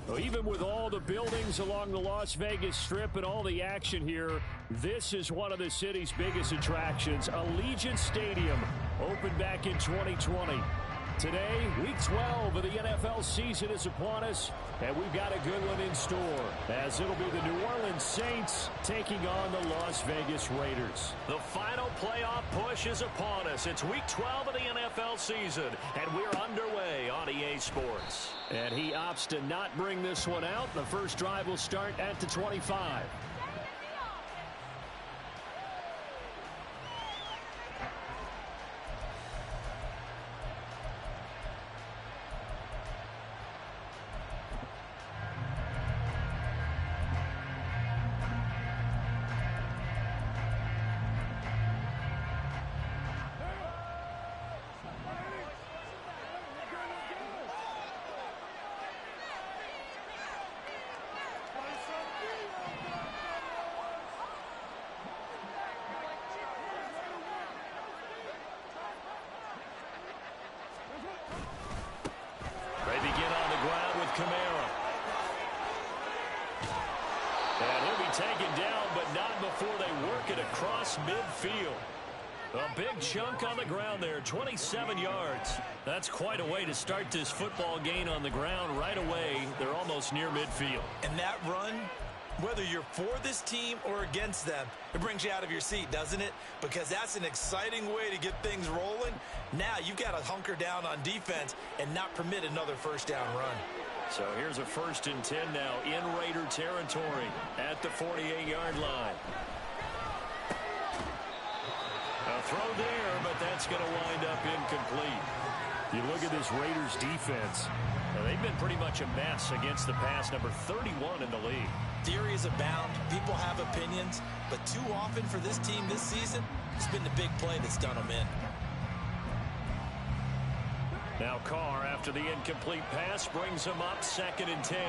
Well, even with all the buildings along the Las Vegas Strip and all the action here, this is one of the city's biggest attractions. Allegiant Stadium opened back in 2020. Today, Week 12 of the NFL season is upon us, and we've got a good one in store, as it'll be the New Orleans Saints taking on the Las Vegas Raiders. The final playoff push is upon us. It's Week 12 of the NFL season, and we're underway on EA Sports. And he opts to not bring this one out. The first drive will start at the 25. Taken down, but not before they work it across midfield. A big chunk on the ground there, 27 yards. That's quite a way to start this football game on the ground right away. They're almost near midfield. And that run, whether you're for this team or against them, it brings you out of your seat, doesn't it? Because that's an exciting way to get things rolling. Now you've got to hunker down on defense and not permit another first down run. So here's a 1st and 10 now in Raider territory at the 48-yard line. A throw there, but that's going to wind up incomplete. You look at this Raiders defense. Now, they've been pretty much a mess against the pass, number 31 in the league. Theories abound. People have opinions. But too often for this team this season, it's been the big play that's done them in. Now Carr, after the incomplete pass, brings him up 2nd and 10.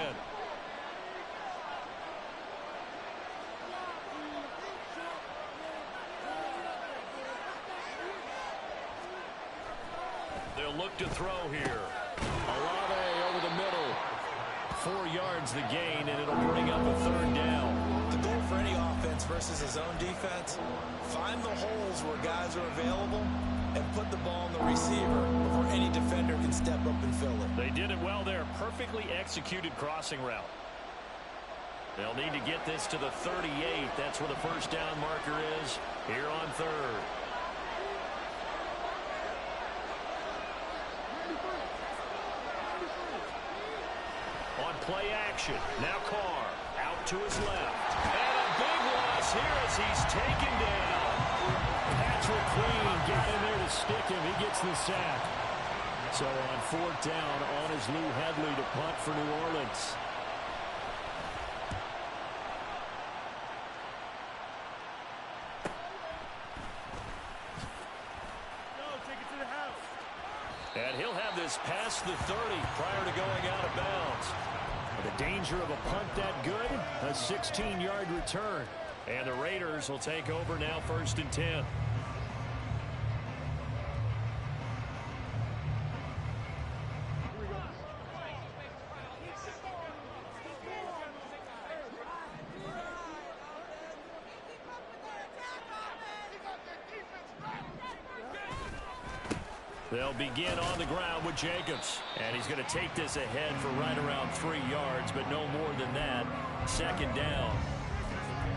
They'll look to throw here. Olave over the middle. 4 yards the gain, and it'll bring up a 3rd down. The goal for any offense versus his own defense, find the holes where guys are available and put the ball in the receiver before any defender can step up and fill it. They did it well there. Perfectly executed crossing route. They'll need to get this to the 38. That's where the first down marker is here on 3rd. On play action. Now Carr out to his left. And a big loss here as he's taken down. Patrick Queen got in there to stick him. He gets the sack. So on 4th down, on is Lou Hedley to punt for New Orleans. And he'll have this past the 30 prior to going out of bounds. The danger of a punt that good, a 16-yard return. And the Raiders will take over now 1st and 10. They'll begin on the ground with Jacobs. And he's going to take this ahead for right around 3 yards, but no more than that. 2nd down.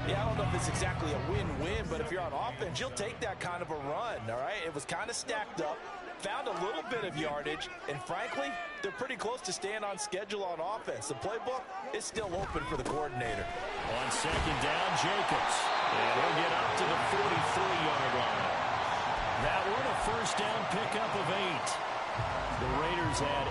Yeah, I don't know if it's exactly a win-win, but if you're on offense, you'll take that kind of a run, all right? It was kind of stacked up, found a little bit of yardage, and frankly, they're pretty close to staying on schedule on offense. The playbook is still open for the coordinator. On 2nd down, Jacobs. And he'll get up to the 43-yard line. That one a first down pickup of 8. The Raiders had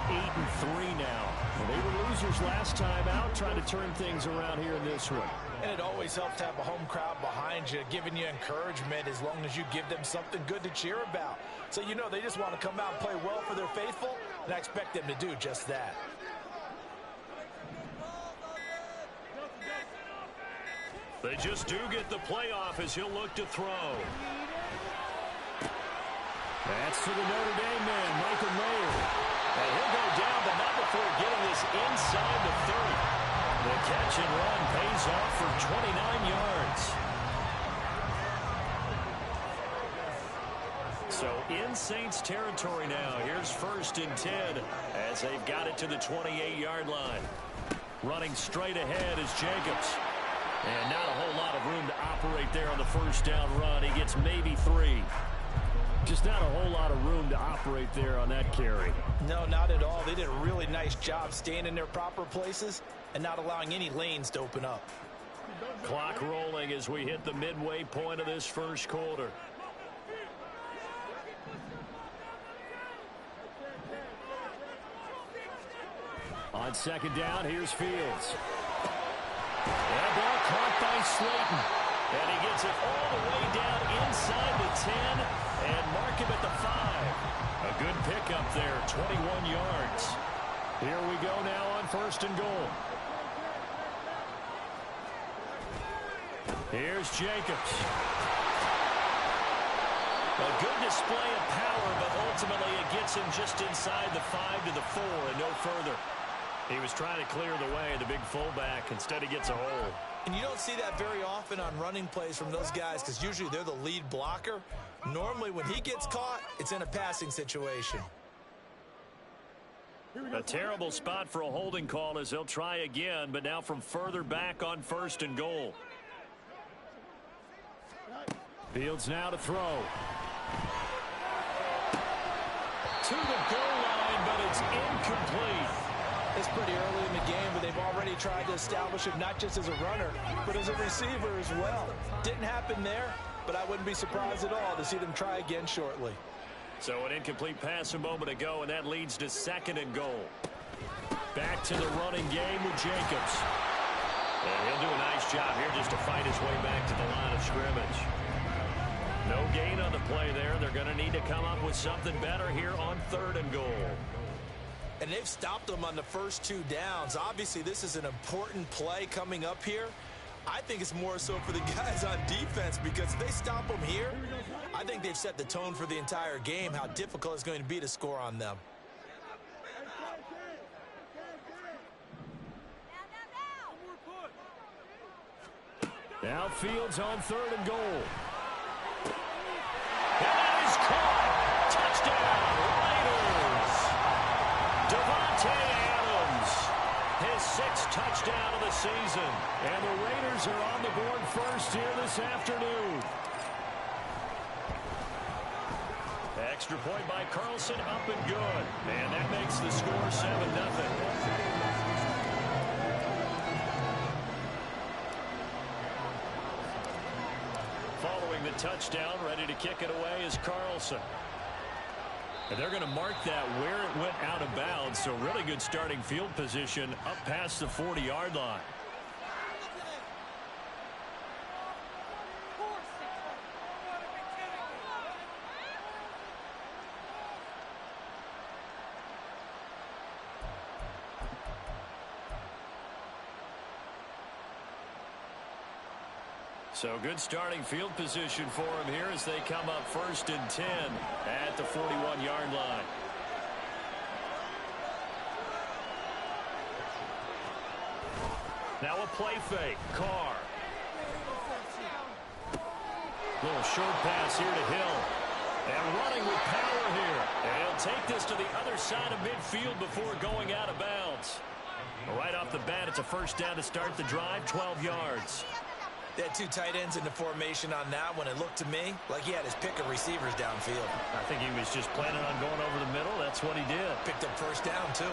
8-3 now. Well, they were losers last time out, trying to turn things around here in this one. And it always helps to have a home crowd behind you, giving you encouragement as long as you give them something good to cheer about. So you know they just want to come out and play well for their faithful, and I expect them to do just that. They just do get the playoff as he'll look to throw. That's for the Notre Dame man, Michael Mayer. And he'll go down, but not before getting this inside the 30. The catch and run pays off for 29 yards. So in Saints territory now. Here's 1st and 10 as they've got it to the 28-yard line. Running straight ahead is Jacobs. And not a whole lot of room to operate there on the 1st down run. He gets maybe 3. Just not a whole lot of room to operate there on that carry. No, not at all. They did a really nice job staying in their proper places and not allowing any lanes to open up. Clock rolling as we hit the midway point of this 1st quarter. On 2nd down, here's Fields. That ball caught by Slayton. And he gets it all the way down inside the 10 and mark him at the 5. A good pickup there, 21 yards. Here we go now on 1st and goal. Here's Jacobs. A good display of power, but ultimately it gets him just inside the 5 to the 4 and no further. He was trying to clear the way, the big fullback. Instead, he gets a hole. And you don't see that very often on running plays from those guys because usually they're the lead blocker. Normally, when he gets caught, it's in a passing situation. A terrible spot for a holding call as they'll try again, but now from further back on 1st and goal. Fields now to throw. To the goal line, but it's incomplete. It's pretty early in the game, but they've already tried to establish him not just as a runner, but as a receiver as well. Didn't happen there, but I wouldn't be surprised at all to see them try again shortly. So an incomplete pass a moment ago, and that leads to 2nd and goal. Back to the running game with Jacobs. And he'll do a nice job here just to fight his way back to the line of scrimmage. No gain on the play there. They're going to need to come up with something better here on 3rd and goal. And they've stopped them on the first 2 downs. Obviously, this is an important play coming up here. I think it's more so for the guys on defense because if they stop them here, I think they've set the tone for the entire game, how difficult it's going to be to score on them. Now Fields on 3rd and goal. That is caught. Touchdown, Raiders. Devontae Adams, his 6th touchdown of the season. And the Raiders are on the board first here this afternoon. Extra point by Carlson, up and good. And that makes the score 7-0. Following the touchdown, ready to kick it away is Carlson. And they're going to mark that where it went out of bounds. So really good starting field position up past the 40-yard line. So good starting field position for him here as they come up 1st and 10 at the 41-yard line. Now a play fake. Carr. Little short pass here to Hill. And running with power here. And he'll take this to the other side of midfield before going out of bounds. Right off the bat, it's a 1st down to start the drive, 12 yards. They had 2 tight ends in the formation on that one. It looked to me like he had his pick of receivers downfield. I think he was just planning on going over the middle. That's what he did. Picked up 1st down, too.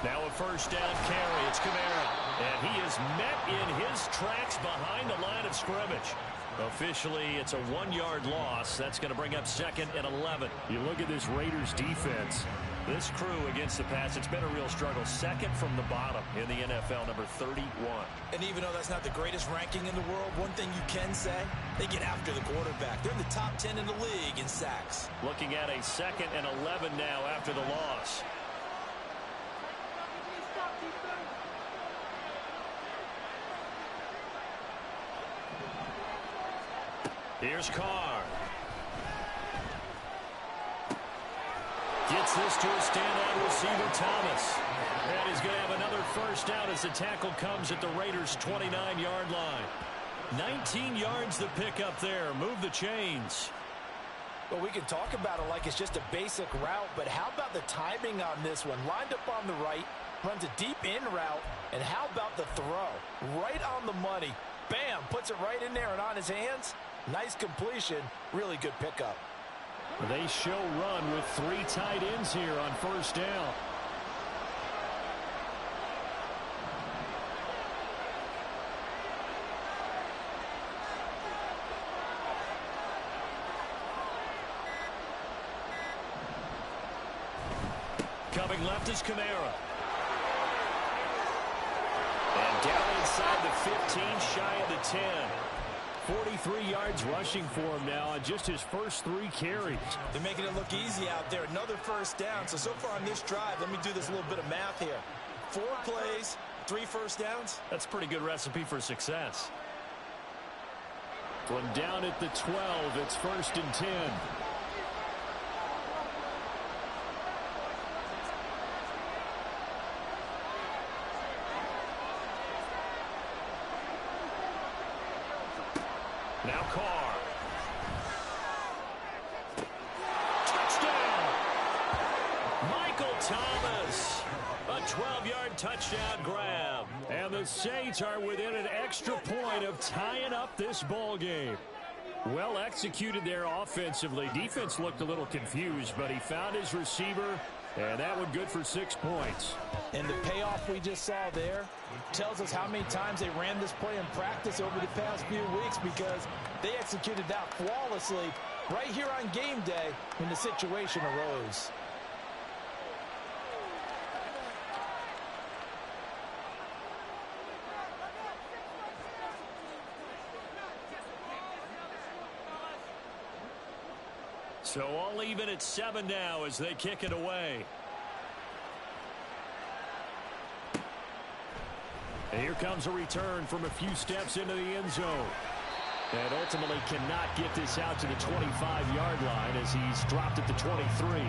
Now a 1st down carry. It's Kamara. And he is met in his tracks behind the line of scrimmage. Officially, it's a 1-yard loss. That's going to bring up 2nd and 11. You look at this Raiders defense. This crew against the pass, it's been a real struggle. 2nd from the bottom in the NFL, number 31. And even though that's not the greatest ranking in the world, one thing you can say, they get after the quarterback. They're in the top 10 in the league in sacks. Looking at a 2nd and 11 now after the loss. Here's Carr. Gets this to a standout receiver, Thomas. And he's going to have another first down as the tackle comes at the Raiders' 29-yard line. 19 yards the pick up there. Move the chains. Well, we can talk about it like it's just a basic route, but how about the timing on this one? Lined up on the right, runs a deep in route, and how about the throw? Right on the money. Bam, puts it right in there and on his hands. Nice completion, really good pickup. They show run with 3 tight ends here on first down. Coming left is Kamara. And down inside the 15, shy of the 10. 43 yards rushing for him now on just his first 3 carries. They're making it look easy out there. Another first down. So far on this drive, let me do this little bit of math here. 4 plays, 3 first downs. That's a pretty good recipe for success. From down at the 12, it's 1st and 10. Now Carr. Touchdown! Michael Thomas. A 12-yard touchdown grab. And the Saints are within an extra point of tying up this ball game. Well executed there offensively. Defense looked a little confused, but he found his receiver, and that one good for 6 points. And the payoff we just saw there tells us how many times they ran this play in practice over the past few weeks, because they executed that flawlessly right here on game day when the situation arose. So all even at 7 now as they kick it away. And here comes a return from a few steps into the end zone. And ultimately cannot get this out to the 25-yard line as he's dropped at the 23.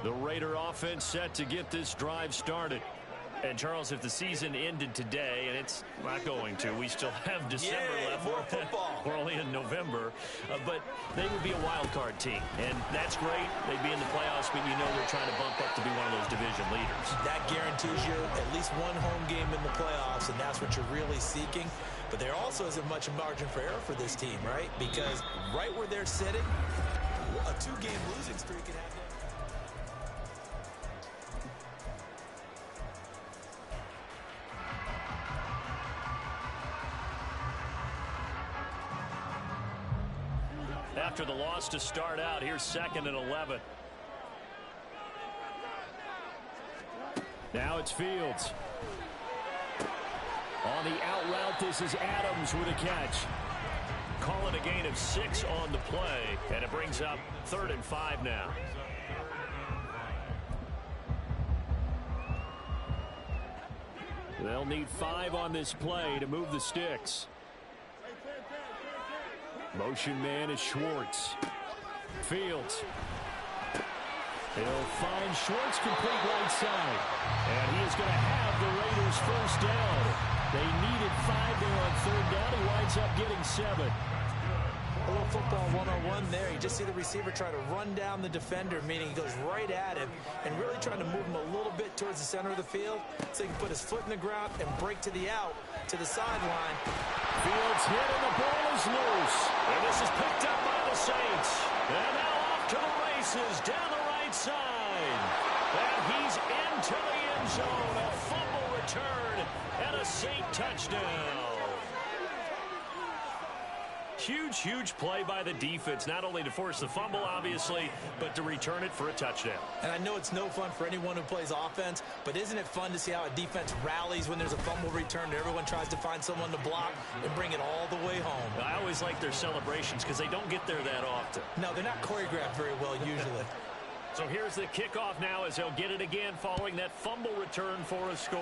The Raider offense set to get this drive started. And, Charles, if the season ended today, and it's not going to, we still have December left. More football. We're only in November. But they would be a wild card team. And that's great. They'd be in the playoffs, but you know they're trying to bump up to be one of those division leaders. That guarantees you at least one home game in the playoffs, and that's what you're really seeking. But there also isn't much margin for error for this team, right? Because right where they're sitting, a 2-game losing streak can have them. After the loss to start out, here's 2nd and 11. Now it's Fields. On the out route, this is Adams with a catch. Call it a gain of 6 on the play, and it brings up 3rd and 5 now. They'll need 5 on this play to move the sticks. Motion man is Schwartz. Fields. He'll find Schwartz complete right side. And he is going to have the Raiders first down. They needed 5 there on 3rd down. He winds up getting 7. A little football 101 there. You just see the receiver try to run down the defender, meaning he goes right at him and really trying to move him a little bit towards the center of the field so he can put his foot in the ground and break to the out, to the sideline. Fields hit and the ball is loose. And this is picked up by the Saints. And now off to the races down the right side. And he's into the end zone. A fumble return and a Saint touchdown. Huge, huge play by the defense, not only to force the fumble, obviously, but to return it for a touchdown. And I know it's no fun for anyone who plays offense, but isn't it fun to see how a defense rallies when there's a fumble return and everyone tries to find someone to block and bring it all the way home? I always like their celebrations because they don't get there that often. No, they're not choreographed very well usually. So here's the kickoff now as they'll get it again following that fumble return for a score.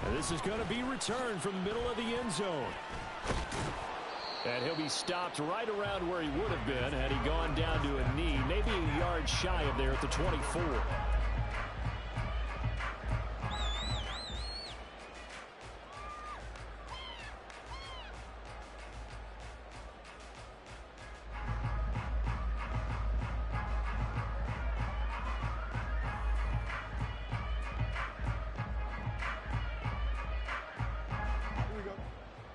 And this is going to be returned from the middle of the end zone. And he'll be stopped right around where he would have been had he gone down to a knee, maybe a yard shy of there at the 24.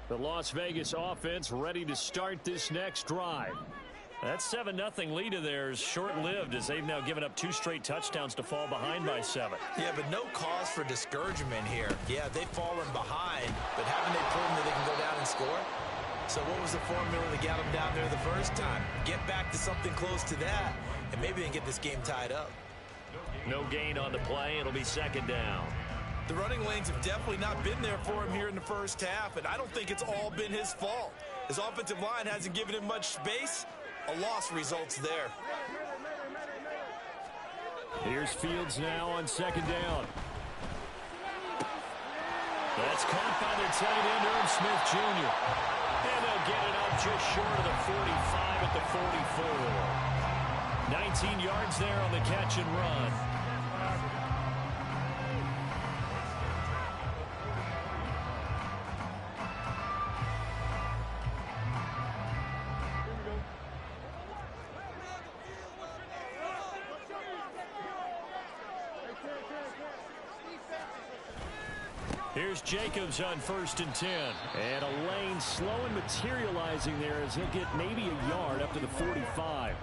The Las Vegas offense ready to start this next drive. That 7-0 lead of theirs short-lived as they've now given up 2 straight touchdowns to fall behind by 7. Yeah, but no cause for discouragement here. Yeah, they've fallen behind, but haven't they proven that they can go down and score? So what was the formula that got them down there the first time? Get back to something close to that, and maybe they can get this game tied up. No gain on the play. It'll be 2nd down. The running lanes have definitely not been there for him here in the first half, and I don't think it's all been his fault. His offensive line hasn't given him much space. A loss results there. Here's Fields now on 2nd down. That's caught by the tight end, Irv Smith Jr. And they'll get it up just short of the 45 at the 44. 19 yards there on the catch and run. Here's Jacobs on 1st and 10. And a lane slow and materializing there as he'll get maybe a yard up to the 45.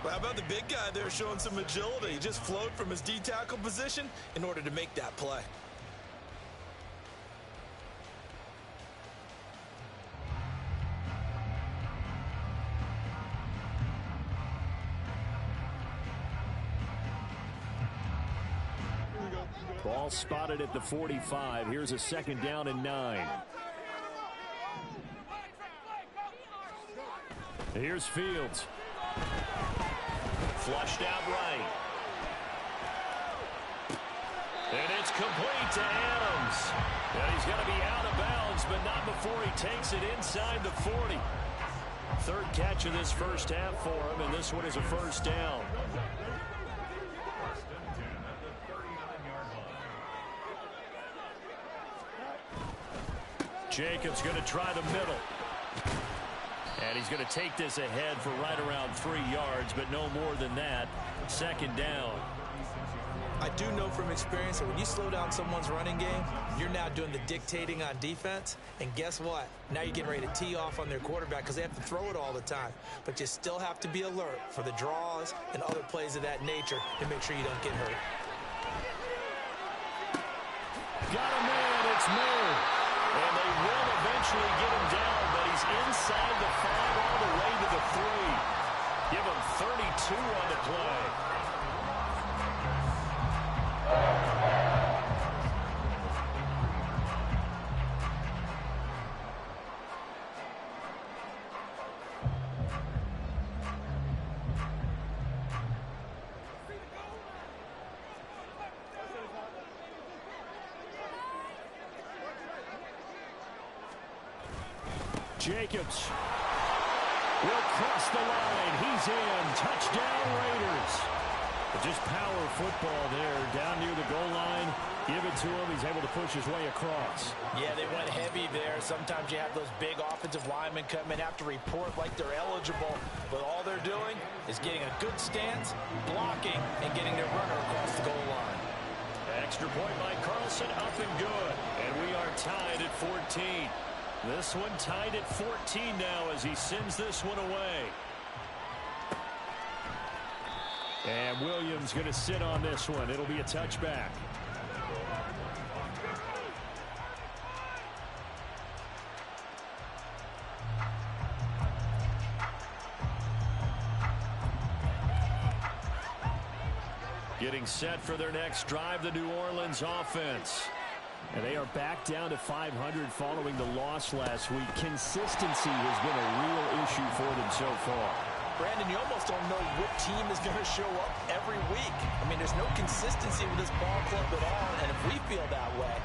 Well, how about the big guy there showing some agility? He just flowed from his D-tackle position in order to make that play. Ball spotted at the 45. Here's a 2nd down and 9. Here's Fields. Flushed out right. And it's complete to Adams. And he's going to be out of bounds, but not before he takes it inside the 40. 3rd catch of this first half for him, and this one is a 1st down. Jacobs going to try the middle. And he's going to take this ahead for right around 3 yards, but no more than that. 2nd down. I do know from experience that when you slow down someone's running game, you're now doing the dictating on defense. And guess what? Now you're getting ready to tee off on their quarterback because they have to throw it all the time. But you still have to be alert for the draws and other plays of that nature to make sure you don't get hurt. Got a man. It's Moore. And they will eventually get him down, but he's inside the 5 all the way to the 3. Give him 32 on the play. Jacobs will cross the line. He's in. Touchdown, Raiders. But just power football there. Down near the goal line. Give it to him. He's able to push his way across. Yeah, they went heavy there. Sometimes you have those big offensive linemen come in, have to report like they're eligible. But all they're doing is getting a good stance, blocking, and getting their runner across the goal line. Extra point by Carlson. Up and good. And we are tied at 14. This one tied at 14 now as he sends this one away. And Williams going to sit on this one. It'll be a touchback. Getting set for their next drive, the New Orleans offense. And they are back down to 500 following the loss last week. Consistency has been a real issue for them so far. Brandon, you almost don't know what team is going to show up every week. I mean, there's no consistency with this ball club at all, and if we feel that way,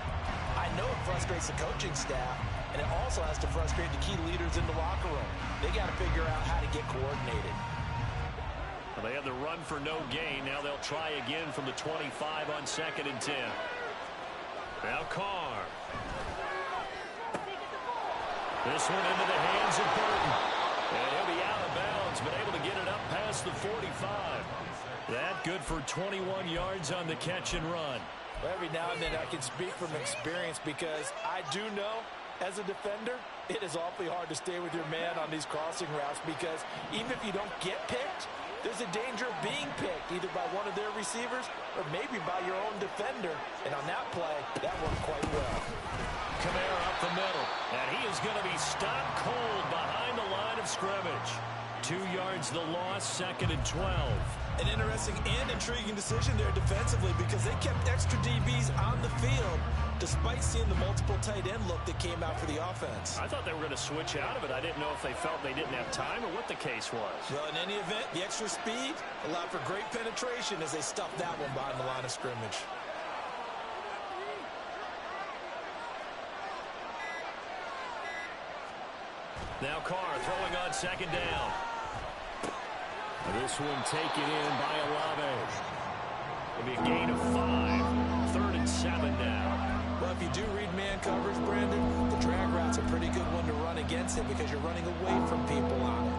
I know it frustrates the coaching staff, and it also has to frustrate the key leaders in the locker room. They got to figure out how to get coordinated. Well, they had the run for no gain. Now they'll try again from the 25 on 2nd and 10. Now Carr. This one into the hands of Burton. And he'll be out of bounds, but able to get it up past the 45. That good for 21 yards on the catch and run. Well, every now and then I can speak from experience because I do know, as a defender, it is awfully hard to stay with your man on these crossing routes because even if you don't get picked, there's a danger of being picked either by one of their receivers or maybe by your own defender. And on that play, that worked quite well. Kamara up the middle, and he is going to be stopped cold behind the line of scrimmage. 2 yards the loss, 2nd and 12. An interesting and intriguing decision there defensively because they kept extra DBs on the field despite seeing the multiple tight end look that came out for the offense. I thought they were going to switch out of it. I didn't know if they felt they didn't have time or what the case was. Well, in any event, the extra speed allowed for great penetration as they stuffed that one behind the line of scrimmage. Now Carr throwing on 2nd down. This one taken in by Olave. It'll be a gain of 5. 3rd and 7 now. Well, if you do read man coverage, Brandon, the drag route's a pretty good one to run against it because you're running away from people on it.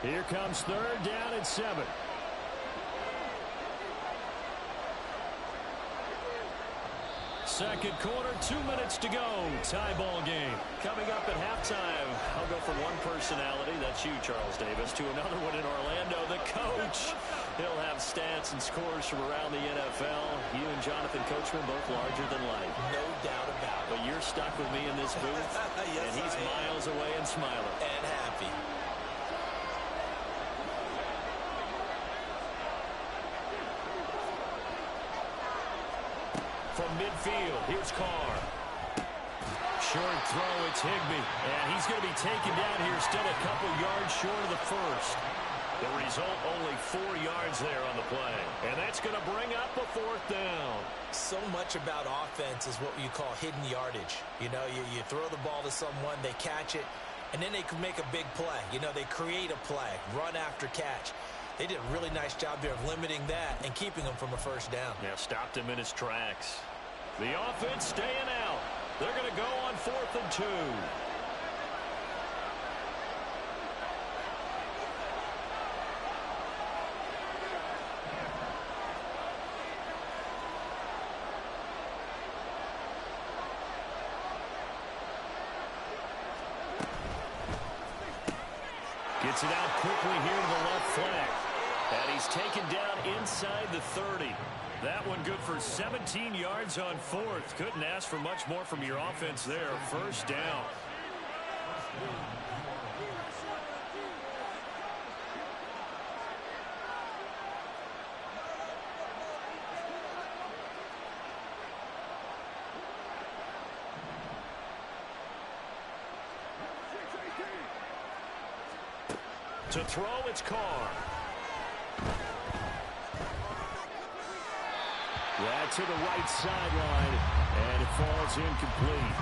Here comes 3rd down and 7. Second quarter, 2 minutes to go. Tie ball game. Coming up at halftime, I'll go from one personality, that's you, Charles Davis, to another one in Orlando, the coach. He'll have stats and scores from around the NFL. You and Jonathan Coachman both larger than life. No doubt about it. But you're stuck with me in this booth, yes, and he's miles away and smiling. And happy. From midfield, here's Carr. Short throw, it's Higbee. And he's going to be taken down here, still a couple yards short of the first. The result, only 4 yards there on the play. And that's going to bring up a 4th down. So much about offense is what you call hidden yardage. You know, you throw the ball to someone, they catch it, and then they can make a big play. You know, they create a play, run after catch. They did a really nice job there of limiting that and keeping him from a 1st down. Yeah, stopped him in his tracks. The offense staying out. They're going to go on 4th and 2. Gets it out quickly here to the left flank. And he's taken down inside the 30. That one good for 17 yards on 4th. Couldn't ask for much more from your offense there. 1st down. To throw, it's Carr. Yeah, to the right sideline, and it falls incomplete.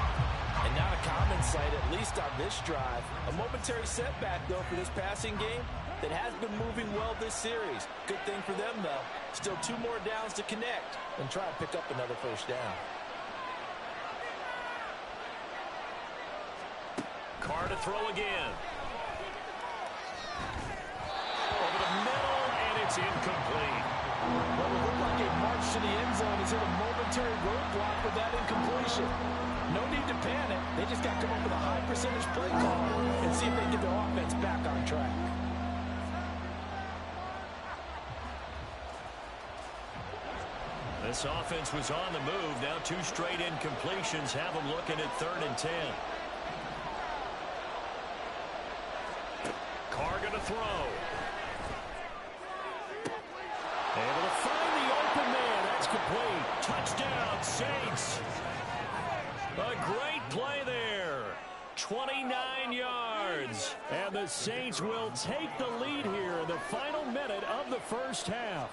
And not a common sight, at least on this drive. A momentary setback, though, for this passing game that has been moving well this series. Good thing for them, though. Still 2 more downs to connect and try and pick up another 1st down. Carr to throw again. Over the middle, and it's incomplete. Well, it looked like a march to the end zone has hit a momentary roadblock with that incompletion. No need to panic. They just got to come up with a high percentage play call and see if they can get their offense back on track. This offense was on the move. Now 2 straight incompletions have them looking at 3rd and 10. Carr going to throw. Able to find the open man. That's complete. Touchdown, Saints. A great play there. 29 yards. And the Saints will take the lead here in the final minute of the first half.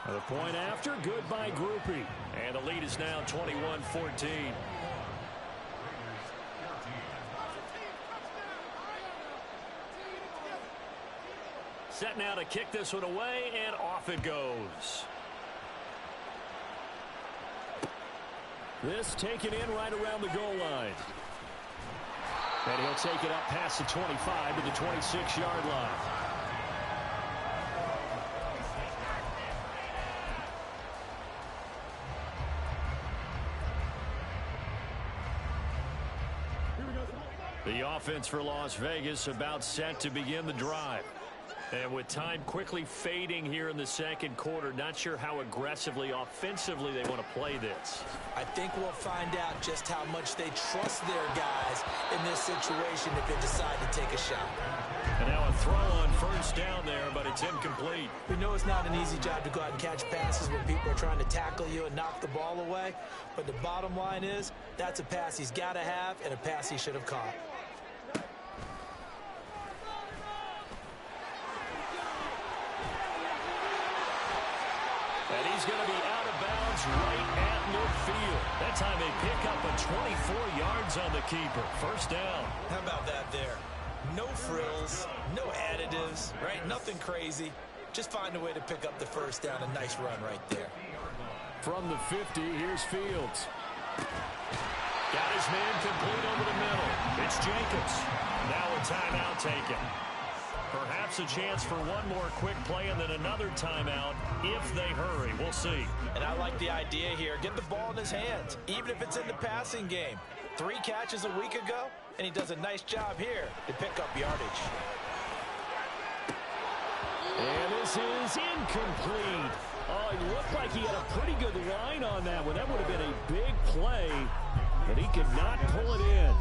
The point after, good by Groupie. And the lead is now 21-14. Set now to kick this one away, and off it goes. This taken in right around the goal line. And he'll take it up past the 25 to the 26-yard line. The offense for Las Vegas about set to begin the drive. And with time quickly fading here in the second quarter, not sure how aggressively, offensively they want to play this. I think we'll find out just how much they trust their guys in this situation if they decide to take a shot. And now a throw on first down there, but it's incomplete. We know it's not an easy job to go out and catch passes when people are trying to tackle you and knock the ball away. But the bottom line is, that's a pass he's got to have and a pass he should have caught. And he's going to be out of bounds right at midfield. That time they pick up a 24 yards on the keeper. First down. How about that there? No frills, no additives, right? Nothing crazy. Just find a way to pick up the first down. A nice run right there. From the 50, here's Fields. Got his man complete over the middle. It's Jacobs. Now a timeout taken. Perhaps a chance for one more quick play and then another timeout if they hurry. We'll see. And I like the idea here. Get the ball in his hands, even if it's in the passing game. 3 catches a week ago, and he does a nice job here to pick up yardage. And this is incomplete. Oh, it looked like he had a pretty good line on that one. That would have been a big play, but he could not pull it in.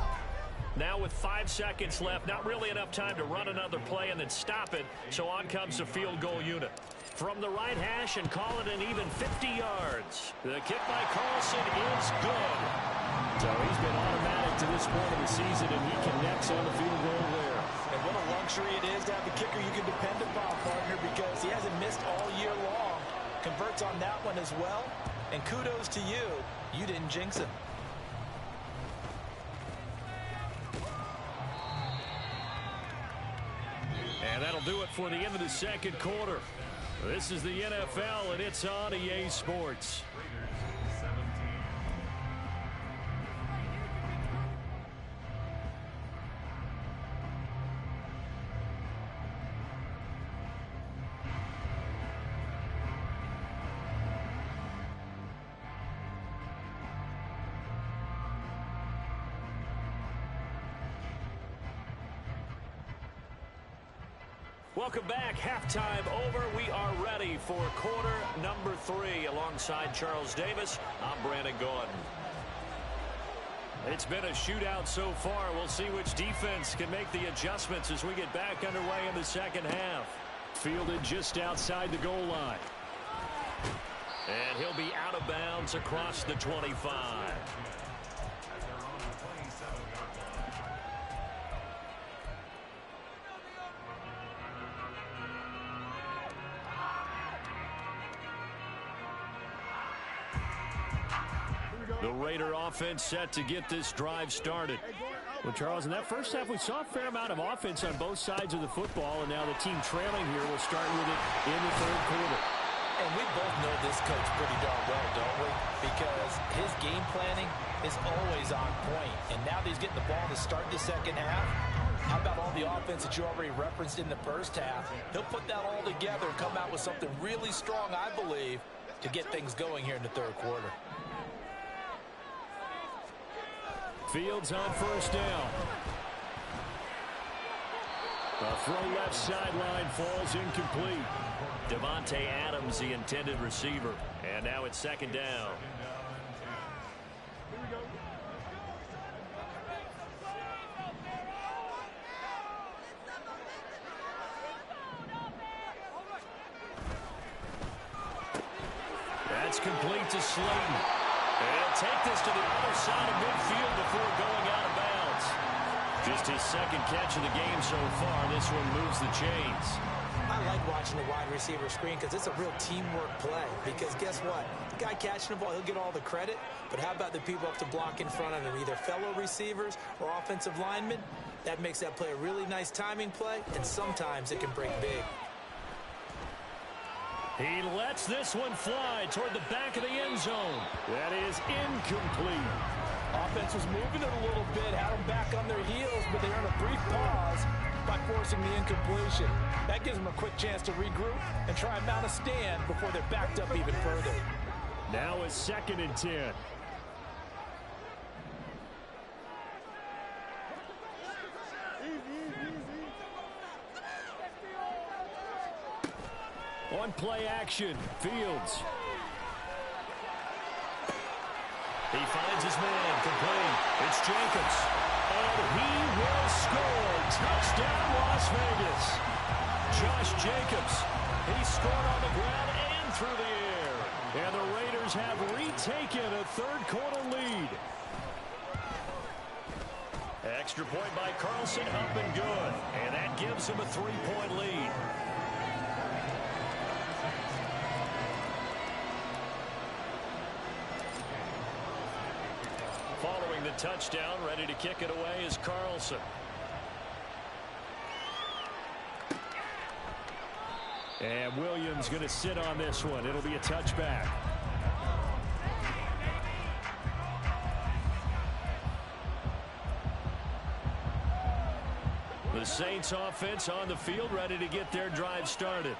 Now with 5 seconds left, not really enough time to run another play and then stop it, so on comes the field goal unit. From the right hash and call it an even 50 yards. The kick by Carlson is good. So he's been automatic to this point of the season, and he connects on the field goal there. And what a luxury it is to have a kicker you can depend upon, partner, because he hasn't missed all year long. Converts on that one as well, and kudos to you. You didn't jinx him. And that'll do it for the end of the second quarter. This is the NFL, and it's on EA Sports. Welcome back. Halftime over. We are ready for quarter number 3. Alongside Charles Davis, I'm Brandon Gordon. It's been a shootout so far. We'll see which defense can make the adjustments as we get back underway in the second half. Fielded just outside the goal line. And he'll be out of bounds across the 25. The Raider offense set to get this drive started. Well, Charles, in that first half, we saw a fair amount of offense on both sides of the football, and now the team trailing here will start with it in the third quarter. And we both know this coach pretty darn well, don't we? Because his game planning is always on point. And now that he's getting the ball to start the second half, how about all the offense that you already referenced in the first half? He'll put that all together and come out with something really strong, I believe, to get things going here in the third quarter. Fields on first down. A throw left sideline falls incomplete. Devontae Adams, the intended receiver. And now it's second down. It's complete to Slayton. And he'll take this to the other side of midfield before going out of bounds. Just his second catch of the game so far. This one moves the chains. I like watching the wide receiver screen because it's a real teamwork play. Because guess what? The guy catching the ball, he'll get all the credit. But how about the people up to block in front of him, either fellow receivers or offensive linemen? That makes that play a really nice timing play, and sometimes it can break big. He lets this one fly toward the back of the end zone. That is incomplete. Offense was moving it a little bit, had them back on their heels, but they earned a brief pause by forcing the incompletion. That gives them a quick chance to regroup and try and mount a stand before they're backed up even further. Now it's 2nd and 10. On play action, Fields. He finds his man, complete. It's Jacobs. And he will score. Touchdown, Las Vegas. Josh Jacobs. He scored on the ground and through the air. And the Raiders have retaken a third-quarter lead. Extra point by Carlson, up and good. And that gives him a 3-point lead. Following the touchdown, ready to kick it away is Carlson. And Williams going to sit on this one. It'll be a touchback. The Saints offense on the field, ready to get their drive started.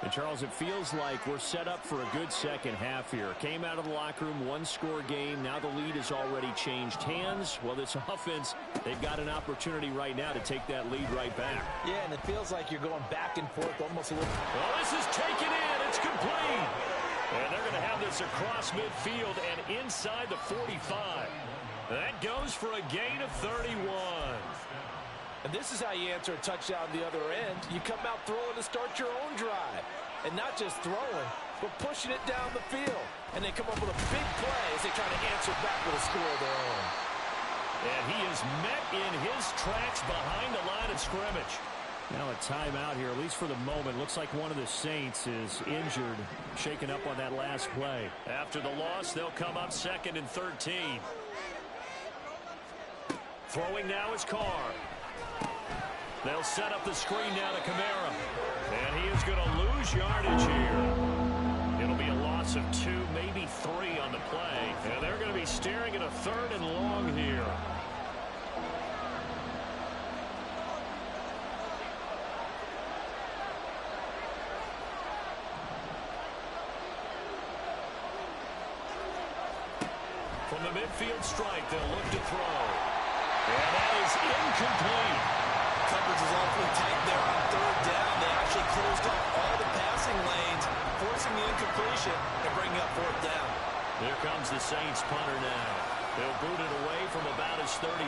And, Charles, it feels like we're set up for a good second half here. Came out of the locker room, one-score game. Now the lead has already changed hands. Well, this offense, they've got an opportunity right now to take that lead right back. Yeah, and it feels like you're going back and forth almost a little. Well, this is taken in. It's complete. And they're going to have this across midfield and inside the 45. That goes for a gain of 31. And this is how you answer a touchdown the other end. You come out throwing to start your own drive. And not just throwing, but pushing it down the field. And they come up with a big play as they try to answer back with a score of their own. And he is met in his tracks behind the line of scrimmage. Now a timeout here, at least for the moment. Looks like one of the Saints is injured, shaken up on that last play. After the loss, they'll come up 2nd and 13. Throwing now is Carr. They'll set up the screen now to Kamara. And he is going to lose yardage here. It'll be a loss of 2, maybe 3 on the play. And they're going to be staring at a 3rd and long here. From the midfield strike, they'll look to throw. And that is incomplete. Coverage is awfully tight there on 3rd down. They actually closed off all the passing lanes, forcing the incompletion and bringing up 4th down. Here comes the Saints punter now. They'll boot it away from about his 35.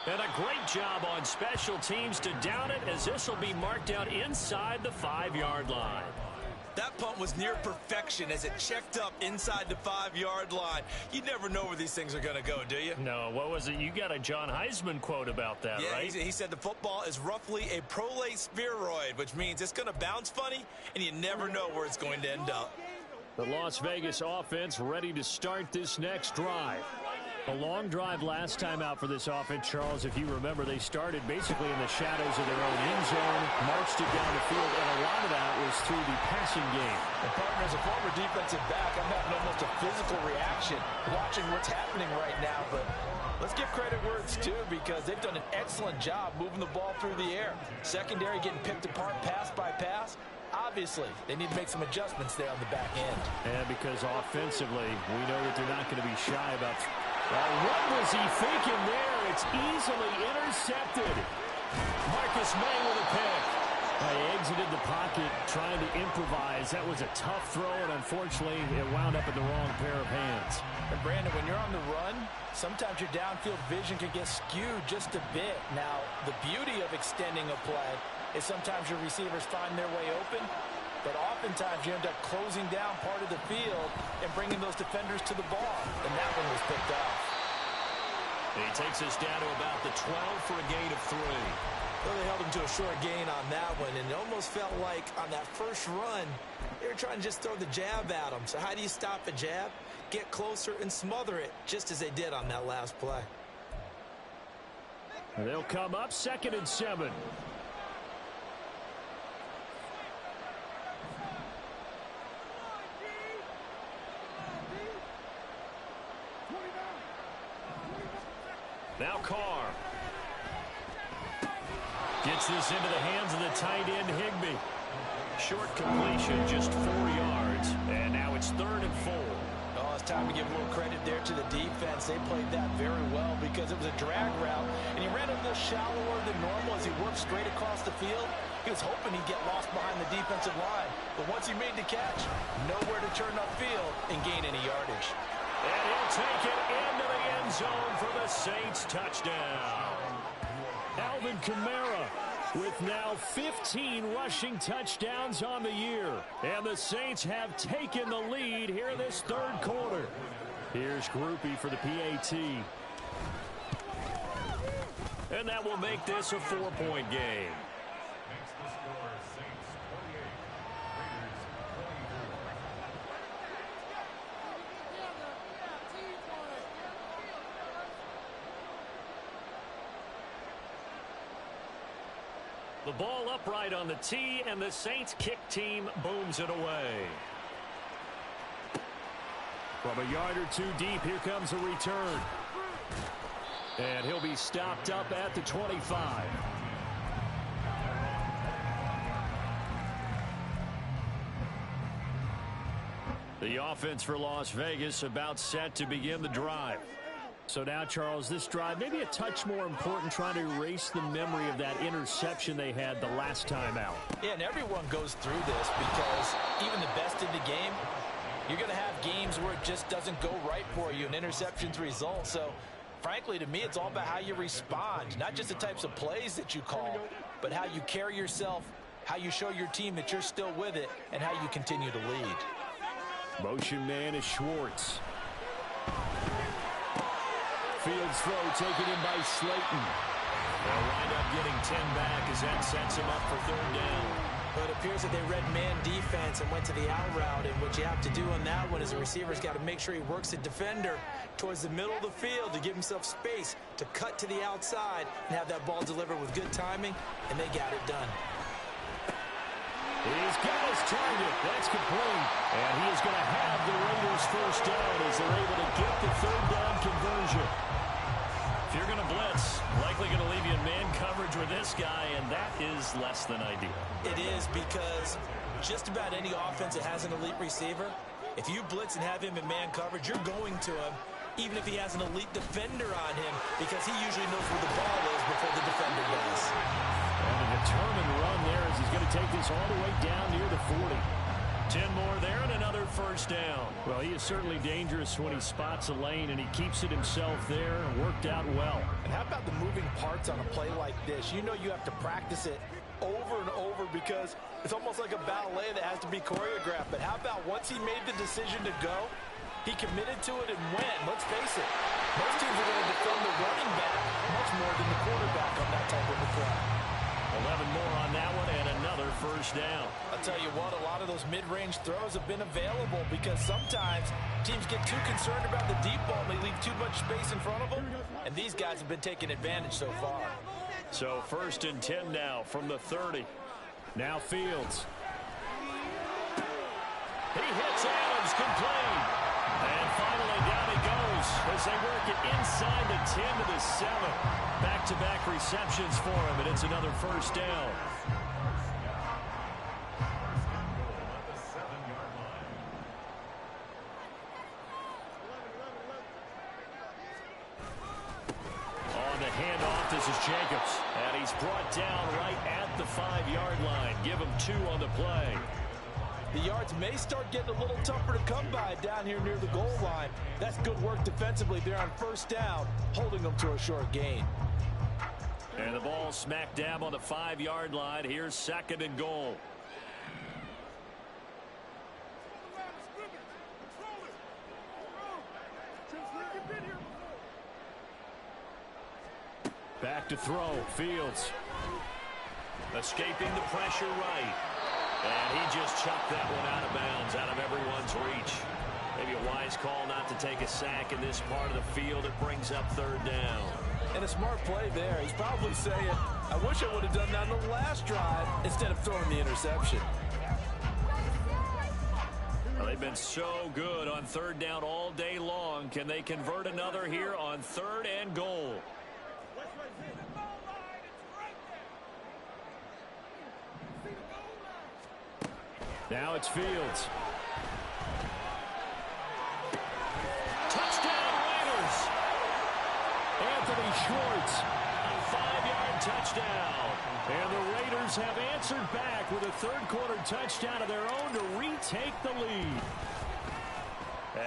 And a great job on special teams to down it, as this will be marked out inside the 5-yard line. That punt was near perfection as it checked up inside the 5-yard line. You never know where these things are going to go, do you? No, what was it? You got a John Heisman quote about that, yeah, right? He said the football is roughly a prolate spheroid, which means it's going to bounce funny, and you never know where it's going to end up. The Las Vegas offense ready to start this next drive. A long drive last time out for this offense, Charles. If you remember, they started basically in the shadows of their own end zone, marched it down the field, and a lot of that was through the passing game. And partner, as a former defensive back, I'm having almost a physical reaction watching what's happening right now. But let's give credit where it's due, because they've done an excellent job moving the ball through the air. Secondary getting picked apart pass by pass. Obviously, they need to make some adjustments there on the back end. And because offensively, we know that they're not going to be shy about. What was he thinking there? It's easily intercepted. Marcus May with a pick. He exited the pocket trying to improvise. That was a tough throw, and unfortunately, it wound up in the wrong pair of hands. And Brandon, when you're on the run, sometimes your downfield vision can get skewed just a bit. Now, the beauty of extending a play is sometimes your receivers find their way open, but oftentimes you end up closing down part of the field and bringing those defenders to the ball, and that one was picked off. And he takes us down to about the 12 for a gain of 3. Well, they held him to a short gain on that one, and it almost felt like on that first run, they were trying to just throw the jab at him. So how do you stop a jab? Get closer and smother it, just as they did on that last play. They'll come up 2nd and 7. Now Carr. Gets this into the hands of the tight end, Higbee. Short completion, just 4 yards. And now it's 3rd and 4. Oh, it's time to give a little credit there to the defense. They played that very well because it was a drag route, and he ran a little shallower than normal as he worked straight across the field. He was hoping he'd get lost behind the defensive line, but once he made the catch, nowhere to turn upfield and gain any yardage. And he'll take it into the end zone for the Saints touchdown. Alvin Kamara with now 15 rushing touchdowns on the year. And the Saints have taken the lead here this 3rd quarter. Here's Groupie for the PAT. And that will make this a 4-point game. The ball upright on the tee, and the Saints kick team booms it away. From a yard or 2 deep, here comes a return. And he'll be stopped up at the 25. The offense for Las Vegas about set to begin the drive. So now, Charles, this drive maybe a touch more important, trying to erase the memory of that interception they had the last time out. Yeah, and everyone goes through this because even the best in the game, you're going to have games where it just doesn't go right for you and interceptions result. So, frankly, to me, it's all about how you respond, not just the types of plays that you call, but how you carry yourself, how you show your team that you're still with it, and how you continue to lead. Motion man is Schwartz. Fields throw taken in by Slayton. They'll wind up getting 10 back as that sets him up for 3rd down. But it appears that they read man defense and went to the out route, and what you have to do on that one is the receiver's got to make sure he works the defender towards the middle of the field to give himself space to cut to the outside and have that ball delivered with good timing, and they got it done. He's got his target. That's complete. And he is going to have the Raiders' 1st down as they're able to get the 3rd down conversion. If you're going to blitz, likely going to leave you in man coverage with this guy, and that is less than ideal. It is, because just about any offense that has an elite receiver, if you blitz and have him in man coverage, you're going to him, even if he has an elite defender on him, because he usually knows where the ball is before the defender does. And a determined run there as he's going to take this all the way down near the 40. 10 more there and another 1st down. Well, he is certainly dangerous when he spots a lane, and he keeps it himself there. Worked out well. And how about the moving parts on a play like this? You know you have to practice it over and over because it's almost like a ballet that has to be choreographed. But how about once he made the decision to go, he committed to it and went. Let's face it, most teams are going to defend the running back much more than the quarterback on that type of a play. 11 more on that one and another 1st down. I'll tell you what, a lot of those mid-range throws have been available because sometimes teams get too concerned about the deep ball and they leave too much space in front of them, and these guys have been taking advantage so far. So 1st and 10 now from the 30. Now Fields. He hits Adams, complete. And finally down he goes as they work it inside the 10 to the 7. Back-to-back receptions for him, and it's another 1st down. On the handoff This is Jacobs. And he's brought down right at the 5-yard line. Give him 2 on the play. The yards may start getting a little tougher to come by down here near the goal line. That's good work defensively there on first down, holding them to a short gain. And the ball smack dab on the 5-yard line. Here's 2nd and goal. Back to throw. Fields. Escaping the pressure right. And he just chucked that one out of bounds, out of everyone's reach. Maybe a wise call not to take a sack in this part of the field. It brings up 3rd down. And a smart play there. He's probably saying, I wish I would have done that on the last drive instead of throwing the interception. Well, they've been so good on 3rd down all day long. Can they convert another here on 3rd and goal? Now it's Fields. Touchdown Raiders! Anthony Schwartz. A 5-yard touchdown. And the Raiders have answered back with a 3rd quarter touchdown of their own to retake the lead.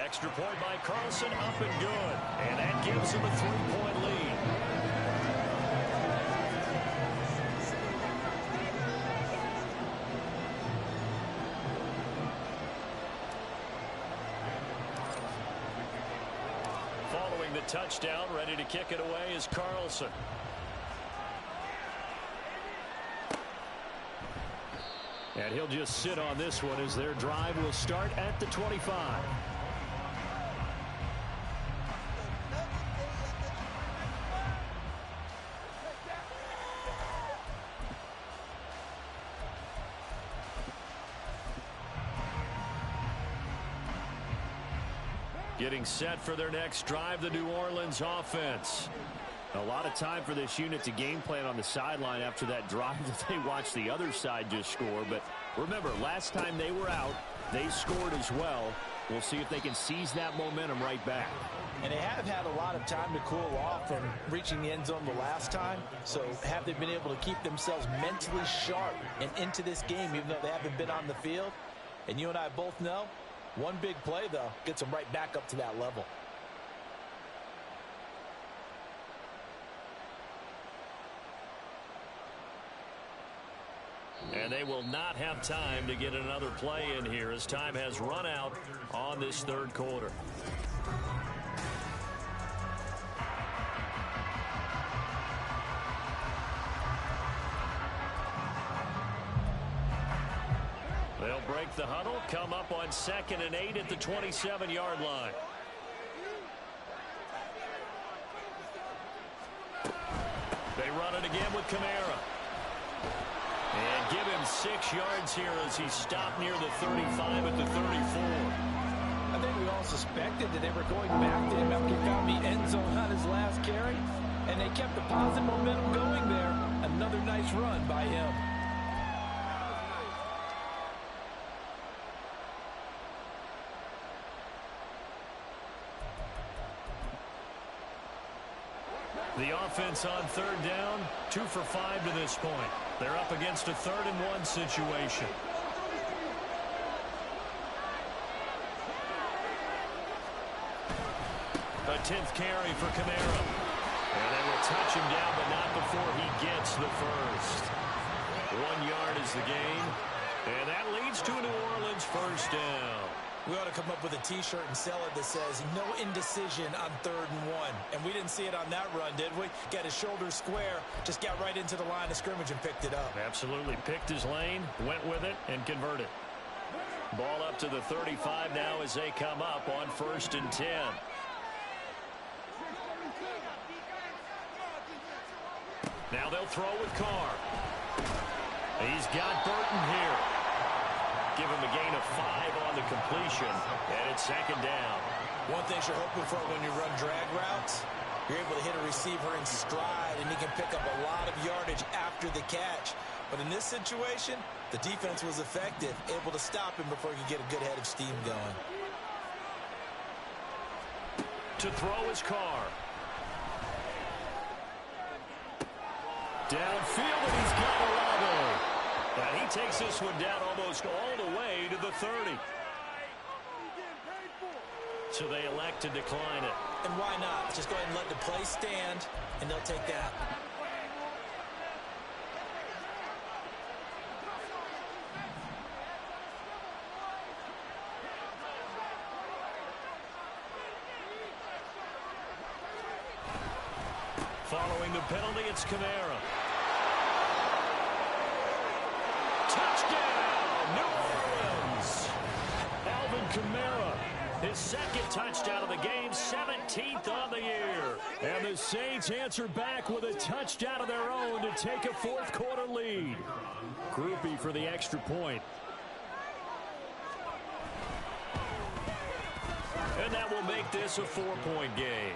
Extra point by Carlson, up and good. And that gives them a 3-point lead. Following the touchdown, ready to kick it away is Carlson. And he'll just sit on this one as their drive will start at the 25. Getting set for their next drive, the New Orleans offense. A lot of time for this unit to game plan on the sideline after that drive that they watched the other side just score. But remember, last time they were out, they scored as well. We'll see if they can seize that momentum right back. And they have had a lot of time to cool off from reaching the end zone the last time. So have they been able to keep themselves mentally sharp and into this game even though they haven't been on the field? And you and I both know, one big play, though, gets them right back up to that level. And they will not have time to get another play in here as time has run out on this 3rd quarter. They'll break the huddle, come up on 2nd and 8 at the 27-yard line. They run it again with Kamara. And give him 6 yards here as he stopped near the 35 at the 34. I think we all suspected that they were going back to him after he found the end zone on his last carry. And they kept the positive momentum going there. Another nice run by him. The offense on 3rd down, 2 for 5 to this point. They're up against a 3rd and 1 situation. A 10th carry for Kamara. And they will touch him down, but not before he gets the first. 1 yard is the gain. And that leads to a New Orleans first down. We ought to come up with a T-shirt and sell it that says, no indecision on 3rd and 1. And we didn't see it on that run, did we? Got his shoulders square, just got right into the line of scrimmage and picked it up. Absolutely. Picked his lane, went with it, and converted. Ball up to the 35 now as they come up on 1st and 10. Now they'll throw with Carr. He's got Burton here. Give him a gain of 5 on the completion, and it's 2nd down. One thing you're hoping for when you run drag routes, you're able to hit a receiver in stride, and he can pick up a lot of yardage after the catch. But in this situation, the defense was effective, able to stop him before he could get a good head of steam going. To throw is Carr. Downfield, and he's got a level. And he takes this one down almost all the way to the 30. So they elect to decline it. And why not? Just go ahead and let the play stand, and they'll take that. Following the penalty, it's Kamara. Touchdown, New Orleans! Alvin Kamara, his second touchdown of the game, 17th on the year. And the Saints answer back with a touchdown of their own to take a fourth-quarter lead. Groupie for the extra point. And that will make this a 4-point game.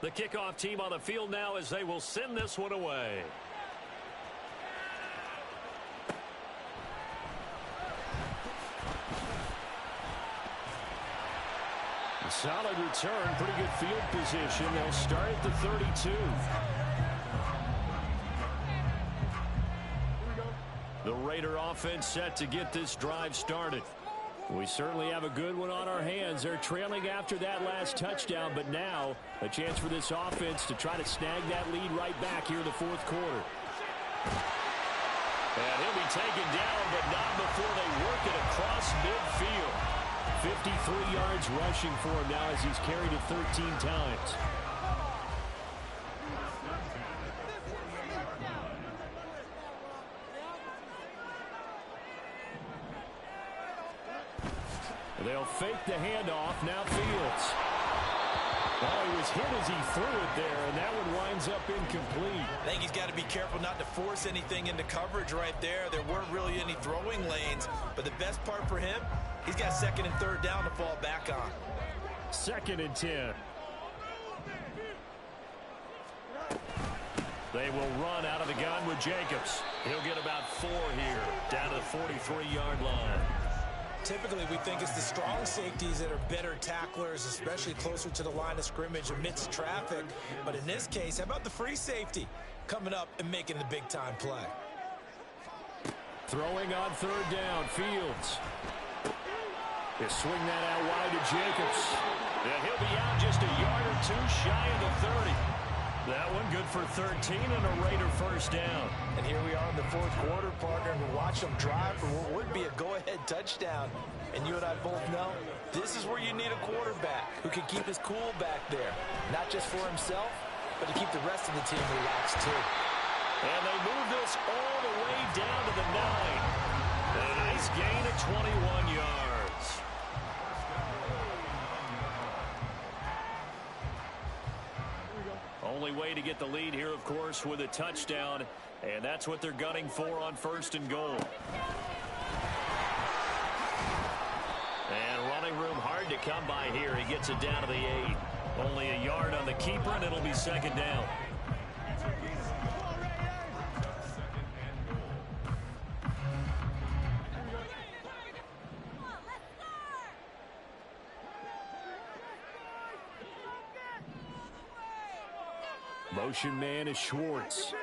The kickoff team on the field now as they will send this one away. A solid return, pretty good field position. They'll start at the 32. The Raider offense set to get this drive started. We certainly have a good one on our hands. They're trailing after that last touchdown, but now a chance for this offense to try to snag that lead right back here in the fourth quarter. And he'll be taken down, but not before they work it across midfield. 53 yards rushing for him now as he's carried it 13 times. They'll fake the handoff. Now Fields. Oh, he was hit as he threw it there, and that one winds up incomplete. I think he's got to be careful not to force anything into coverage right there. There weren't really any throwing lanes, but the best part for him, he's got second and third down to fall back on. 2nd and 10. They will run out of the gun with Jacobs. He'll get about 4 here, down to the 43-yard line. Typically, we think it's the strong safeties that are better tacklers, especially closer to the line of scrimmage amidst traffic. But in this case, how about the free safety coming up and making the big-time play? Throwing on 3rd down, Fields. They swing that out wide to Jacobs. And he'll be out just a yard or 2 shy of the 30. That one good for 13 and a Raider first down. And here we are in the fourth quarter, partner, and watch them drive for what would be a go-ahead touchdown. And you and I both know this is where you need a quarterback who can keep his cool back there. Not just for himself, but to keep the rest of the team relaxed too. And they move this all the way down to the 9. And a nice gain of 21 yards. Only way to get the lead here, of course, with a touchdown, and that's what they're gunning for on 1st and goal. And running room hard to come by here. He gets it down to the 8. Only a yard on the keeper, and it'll be 2nd down. Motion man is Schwartz.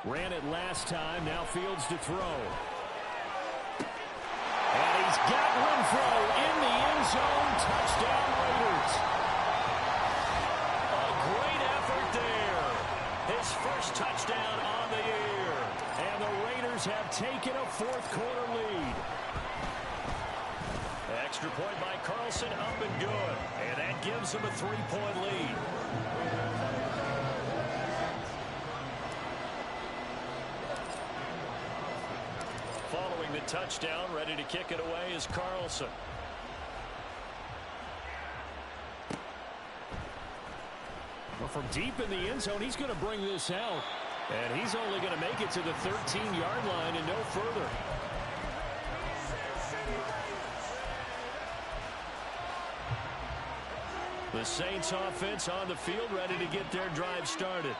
Ran it last time. Now Fields to throw. And he's got Renfro in the end zone. Touchdown Raiders. A great effort there. His first touchdown on the year. And the Raiders have taken a fourth-quarter lead. Extra point by Carlson, up and good. And that gives them a 3-point lead. Following the touchdown, ready to kick it away is Carlson. Well, from deep in the end zone, he's going to bring this out. And he's only going to make it to the 13-yard line and no further. The Saints offense on the field, ready to get their drive started.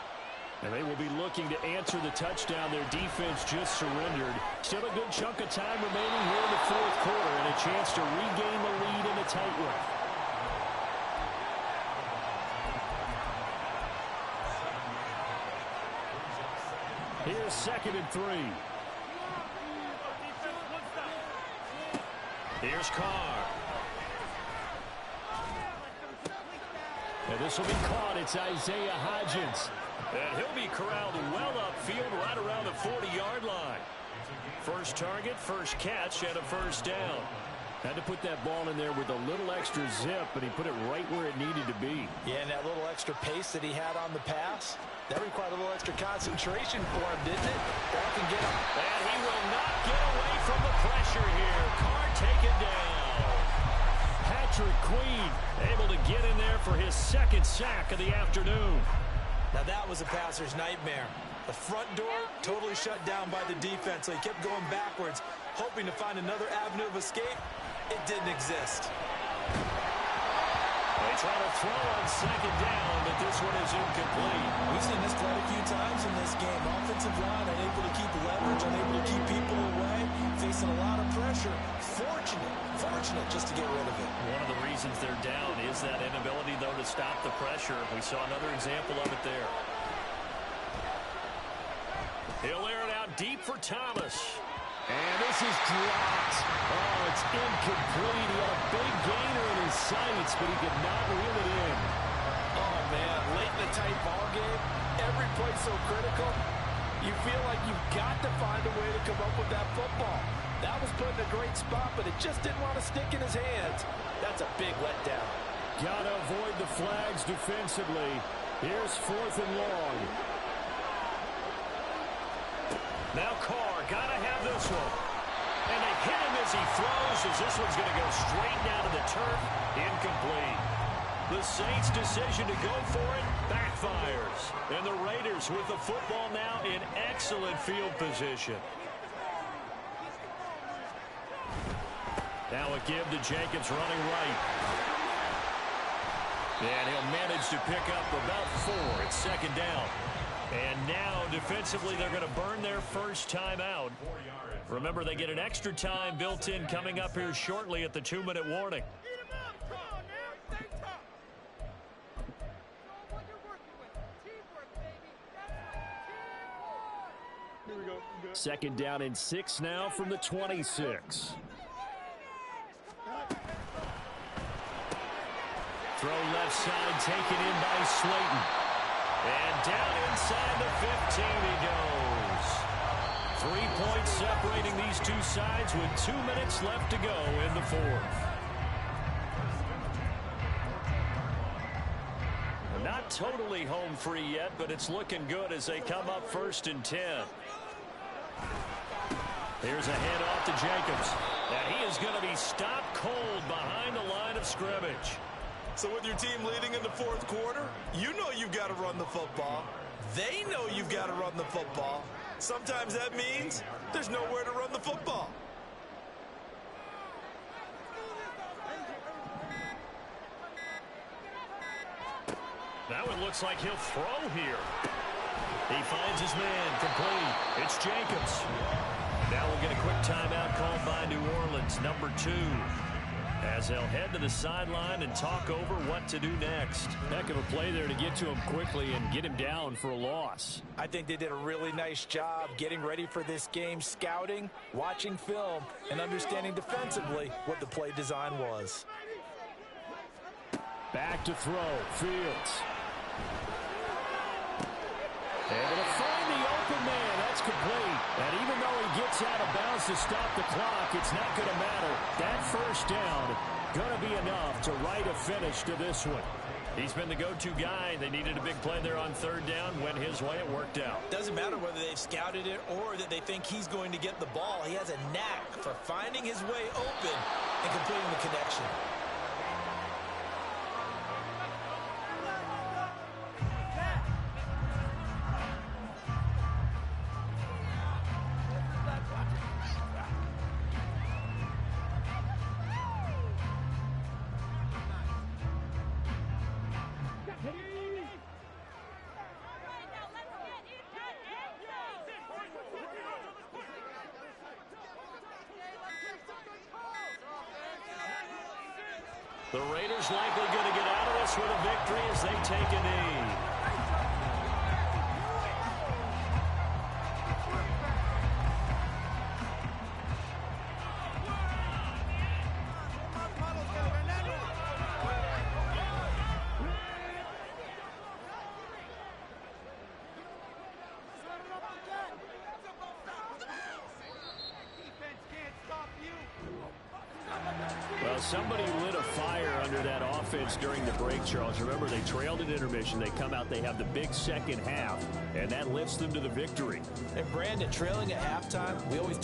And they will be looking to answer the touchdown. Their defense just surrendered. Still a good chunk of time remaining here in the fourth quarter and a chance to regain the lead in a tight one. Here's 2nd and 3. Here's Carr. And this will be caught. It's Isaiah Hodgins. And he'll be corralled well upfield right around the 40-yard line. First target, first catch, and a first down. Had to put that ball in there with a little extra zip, but he put it right where it needed to be. Yeah, and that little extra pace that he had on the pass, that required a little extra concentration for him, didn't it? That can get him. And he will not get away from the pressure here. Carr taken down. Patrick Queen able to get in there for his 2nd sack of the afternoon. Now that was a passer's nightmare. The front door totally shut down by the defense, so he kept going backwards, hoping to find another avenue of escape. It didn't exist. They try to throw on 2nd down, but this one is incomplete. We've seen this quite a few times in this game. Offensive line unable to keep leverage, unable to keep people away, facing a lot of pressure. Fortunate just to get rid of it. One of the reasons they're down is that inability, though, to stop the pressure. We saw another example of it there. He'll air it out deep for Thomas. And this is dropped. Oh, it's incomplete. He had a big gainer in his sights, but he could not reel it in. Oh, man, late in the tight ball game, every play so critical. You feel like you've got to find a way to come up with that football. That was put in a great spot, but it just didn't want to stick in his hands. That's a big letdown. Got to avoid the flags defensively. Here's 4th and long. Now Carr, got to have this one. And they hit him as he throws, as this one's going to go straight down to the turf. Incomplete. The Saints' decision to go for it backfires. And the Raiders with the football now in excellent field position. Now a give to Jacobs running right. And he'll manage to pick up about 4. It's 2nd down. And now, defensively, they're going to burn their first time out. Remember, they get an extra time built in coming up here shortly at the 2-minute warning. 2nd down and 6 now from the 26. Throw left side, taken in by Slayton. And down inside the 15 he goes. 3 points separating these two sides with 2 minutes left to go in the fourth. Not totally home free yet, but it's looking good as they come up 1st and 10. Here's a handoff to Jacobs. And he is going to be stopped cold behind the line of scrimmage. So with your team leading in the fourth quarter, you know you've got to run the football. They know you've got to run the football. Sometimes that means there's nowhere to run the football. Now it looks like he'll throw here. He finds his man, complete. It's Jacobs. Now we'll get a quick timeout called by New Orleans, number 2. As they'll head to the sideline and talk over what to do next. Heck of a play there to get to him quickly and get him down for a loss. I think they did a really nice job getting ready for this game, scouting, watching film, and understanding defensively what the play design was. Back to throw, Fields. Able to find the open man. That's complete. And even though he gets out of bounds to stop the clock, it's not going to matter. That first down going to be enough to write a finish to this one. He's been the go-to guy. They needed a big play there on 3rd down. Went his way. It worked out. Doesn't matter whether they've scouted it or that they think he's going to get the ball. He has a knack for finding his way open and completing the connection. The Raiders likely going to get out of this with a victory as they take a knee. Well, somebody lit a fire under that offense during the break, Charles. Remember, they trailed at intermission. They come out, they have the big second half, and that lifts them to the victory. And Brandon, trailing at halftime, we always